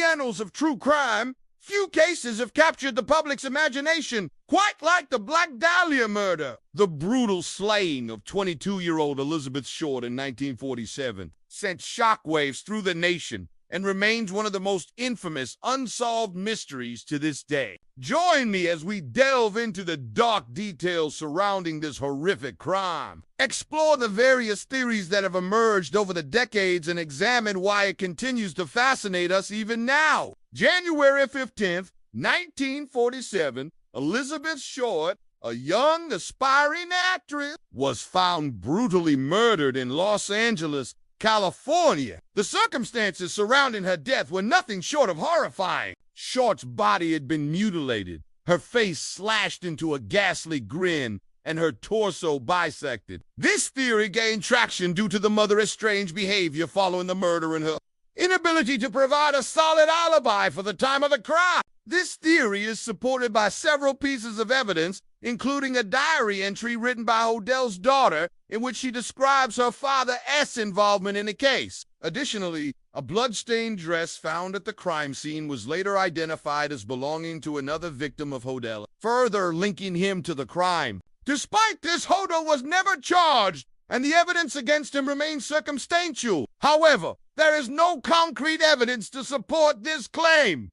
the annals of true crime, few cases have captured the public's imagination quite like the Black Dahlia murder. The brutal slaying of 22-year-old Elizabeth Short in 1947 sent shockwaves through the nation and remains one of the most infamous unsolved mysteries to this day. Join me as we delve into the dark details surrounding this horrific crime, explore the various theories that have emerged over the decades, and examine why it continues to fascinate us even now. January 15th, 1947, Elizabeth Short, a young, aspiring actress, was found brutally murdered in Los Angeles, California. The circumstances surrounding her death were nothing short of horrifying. Short's body had been mutilated, her face slashed into a ghastly grin, and her torso bisected. This theory gained traction due to the mother's strange behavior following the murder and her inability to provide a solid alibi for the time of the crime. This theory is supported by several pieces of evidence, including a diary entry written by Hodell's daughter in which she describes her father's involvement in the case. Additionally, a blood-stained dress found at the crime scene was later identified as belonging to another victim of Hodell, further linking him to the crime. Despite this, Hodell was never charged, and the evidence against him remains circumstantial. However, there is no concrete evidence to support this claim,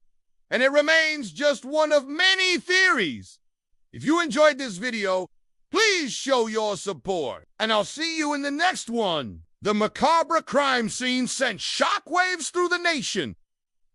and it remains just one of many theories. If you enjoyed this video, please show your support, and I'll see you in the next one. The macabre crime scene sent shockwaves through the nation,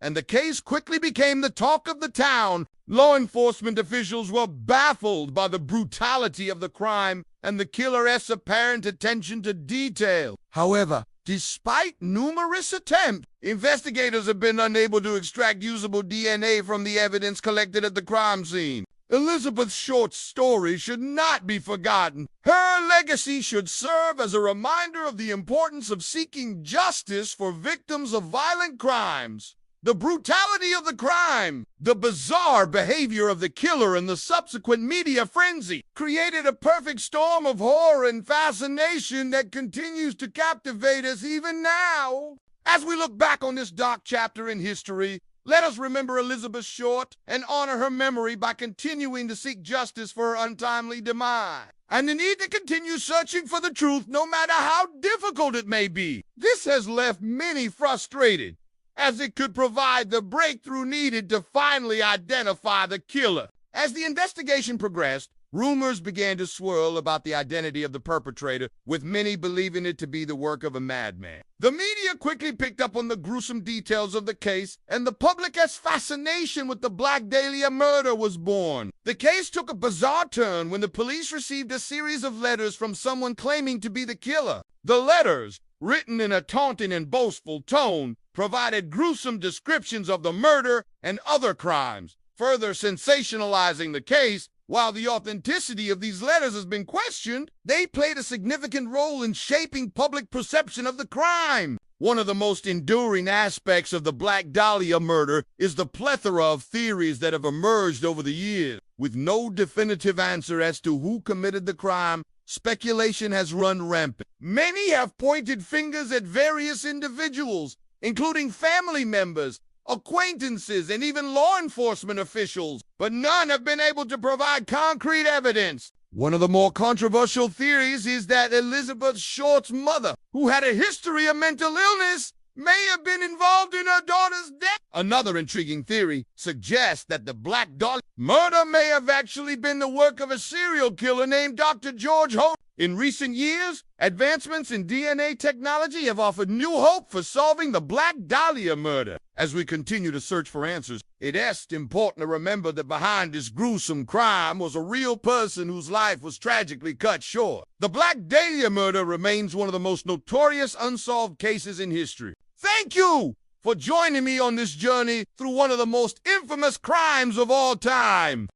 and the case quickly became the talk of the town. Law enforcement officials were baffled by the brutality of the crime and the killer's apparent attention to detail. However, despite numerous attempts, investigators have been unable to extract usable DNA from the evidence collected at the crime scene. Elizabeth Short's story should not be forgotten. Her legacy should serve as a reminder of the importance of seeking justice for victims of violent crimes. The brutality of the crime, the bizarre behavior of the killer, and the subsequent media frenzy created a perfect storm of horror and fascination that continues to captivate us even now. As we look back on this dark chapter in history, let us remember Elizabeth Short and honor her memory by continuing to seek justice for her untimely demise, and the need to continue searching for the truth no matter how difficult it may be. This has left many frustrated, as it could provide the breakthrough needed to finally identify the killer. As the investigation progressed, rumors began to swirl about the identity of the perpetrator, with many believing it to be the work of a madman. The media quickly picked up on the gruesome details of the case, and the public's fascination with the Black Dahlia murder was born. The case took a bizarre turn when the police received a series of letters from someone claiming to be the killer. The letters, written in a taunting and boastful tone, provided gruesome descriptions of the murder and other crimes, further sensationalizing the case. While the authenticity of these letters has been questioned, they played a significant role in shaping public perception of the crime. One of the most enduring aspects of the Black Dahlia murder is the plethora of theories that have emerged over the years. With no definitive answer as to who committed the crime, speculation has run rampant. Many have pointed fingers at various individuals, including family members, acquaintances, and even law enforcement officials, but none have been able to provide concrete evidence. One of the more controversial theories is that Elizabeth Short's mother, who had a history of mental illness, may have been involved in her daughter's death. Another intriguing theory suggests that the Black Dahlia murder may have actually been the work of a serial killer named Dr. George Hodell. In recent years, advancements in DNA technology have offered new hope for solving the Black Dahlia murder. As we continue to search for answers, it is important to remember that behind this gruesome crime was a real person whose life was tragically cut short. The Black Dahlia murder remains one of the most notorious unsolved cases in history. Thank you for joining me on this journey through one of the most infamous crimes of all time.